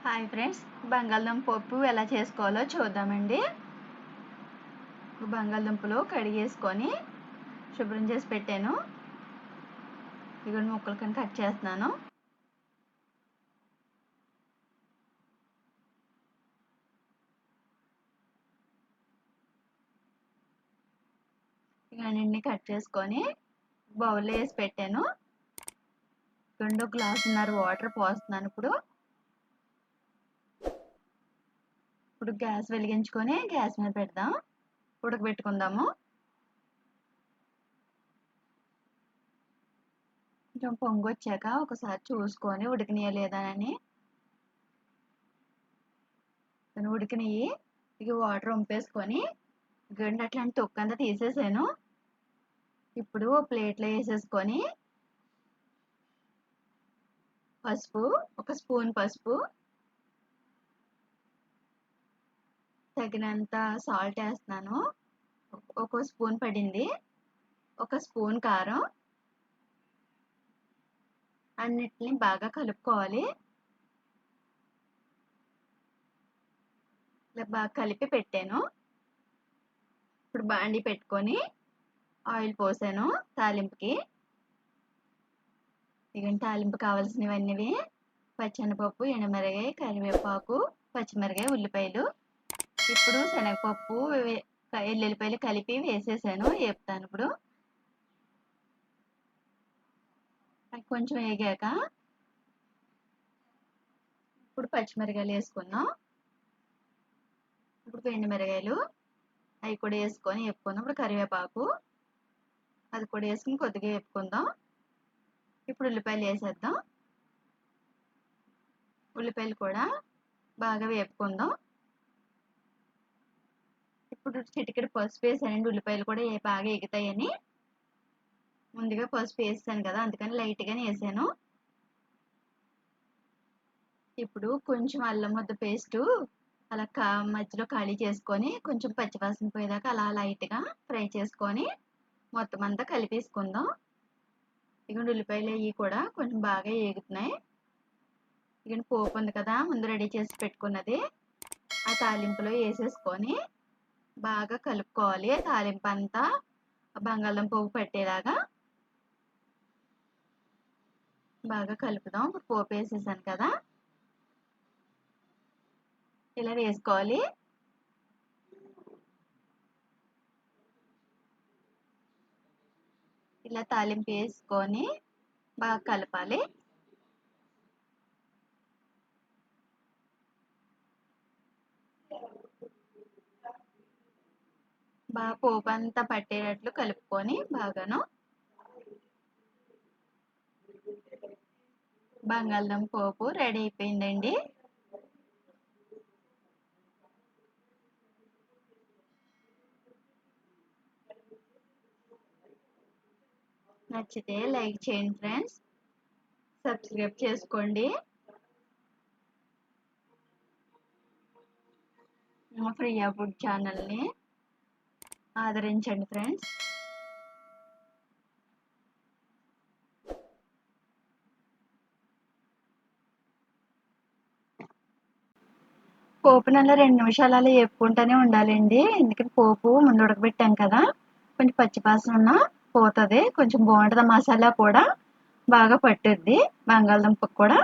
Hi friends, బంగాళదుంప పప్పు ఎలా చేసుకోవాలో చూద్దామండి. బంగాళదుంపలు కడిగేసుకొని శుభ్రం చేసి పెట్టాను. ఇవి ముక్కలు కింద కట్ చేస్తున్నాను. ఇక అన్నింటినీ కట్ చేసుకొని బౌల్లో వేసి పెట్టాను. 2 గ్లాసున్నర వాటర్ పోస్తున్నాను. ఇప్పుడు గ్యాస్ వెలిగించుకొని గ్యాస్ మీద పెడదాం, ఉడకబెట్టుకుందాము. కొంచెం పొంగు వచ్చాక ఒకసారి చూసుకొని ఉడికినాయా లేదా అని. ఉడికినాయి. ఇక వాటర్ వంపేసుకొని గండి అట్లాంటి తొక్కంతా తీసేసాను. ఇప్పుడు ప్లేట్లో వేసేసుకొని పసుపు, 1 స్పూన్ పసుపు, తగినంత సాల్ట్ వేస్తున్నాను. 1 స్పూన్ పడింది. 1 స్పూన్ కారం. అన్నిటిని బాగా కలుపుకోవాలి. ఇలా బాగా కలిపి పెట్టాను. ఇప్పుడు బాండి పెట్టుకొని ఆయిల్ పోసాను తాలింపుకి. ఇక తాలింపు కావాల్సినవన్నీ పచ్చెనపప్పు, ఎండుమిరగాయ, కరివేపాకు, పచ్చిమిరకాయ, ఉల్లిపాయలు. ఇప్పుడు శనగపప్పు, ఎల్లుల్లిపాయలు కలిపి వేసేసాను. వేపుతాను. కొంచెం వేగాక ఇప్పుడు పచ్చిమిరకాయలు వేసుకుందాం. ఇప్పుడు ఎండుమిరగాయలు అవి కూడా వేసుకొని వేపుకుందాం. ఇప్పుడు కరివేపాకు అది కూడా వేసుకుని కొద్దిగా వేపుకుందాం. ఇప్పుడు ఉల్లిపాయలు వేసేద్దాం. ఉల్లిపాయలు కూడా బాగా వేపుకుందాం. ఇప్పుడు చిటికెడు పసుపు వేసానండి. ఉల్లిపాయలు కూడా బాగా ఎగుతాయని ముందుగా పసుపు వేసాను కదా, అందుకని లైట్గానే వేసాను. ఇప్పుడు కొంచెం అల్లం ముద్ద పేస్టు అలా మధ్యలో ఖాళీ చేసుకొని కొంచెం పచ్చివాసన పోయేదాకా అలా లైట్గా ఫ్రై చేసుకొని మొత్తం అంతా కలిపేసుకుందాం. ఇక ఉల్లిపాయలు అవి కూడా కొంచెం బాగా వేగుతున్నాయి. ఇక పోపు ఉంది కదా ముందు రెడీ చేసి పెట్టుకున్నది, ఆ తాలింపులో వేసేసుకొని బాగా కలుపుకోవాలి. తాలింపు అంతా బంగాళదుంప పోపు పట్టేలాగా బాగా కలుపుదాం. ఇప్పుడు పోపు వేసేసాను కదా, ఇలా వేసుకోవాలి. ఇలా తాలింపు వేసుకొని బాగా కలపాలి. బాగా పోపు అంతా పట్టేటట్లు కలుపుకొని బాగాను బంగాళదుంప పోపు రెడీ అయిపోయిందండి. నచ్చితే లైక్ చేయండి ఫ్రెండ్స్, సబ్స్క్రైబ్ చేసుకోండి. మా ప్రియా ఫుడ్ ఛానల్ని ఆదరించండి ఫ్రెండ్స్. పోపుని అలా 2 నిమిషాలు అలా వేపుకుంటూనే ఉండాలండి. ఎందుకంటే పోపు ముందు ఉడకబెట్టాం కదా, కొంచెం పచ్చివాసన పోతుంది. కొంచెం బాగుంటుంది. మసాలా కూడా బాగా పట్టుద్ది బంగాళదుంపకు కూడా.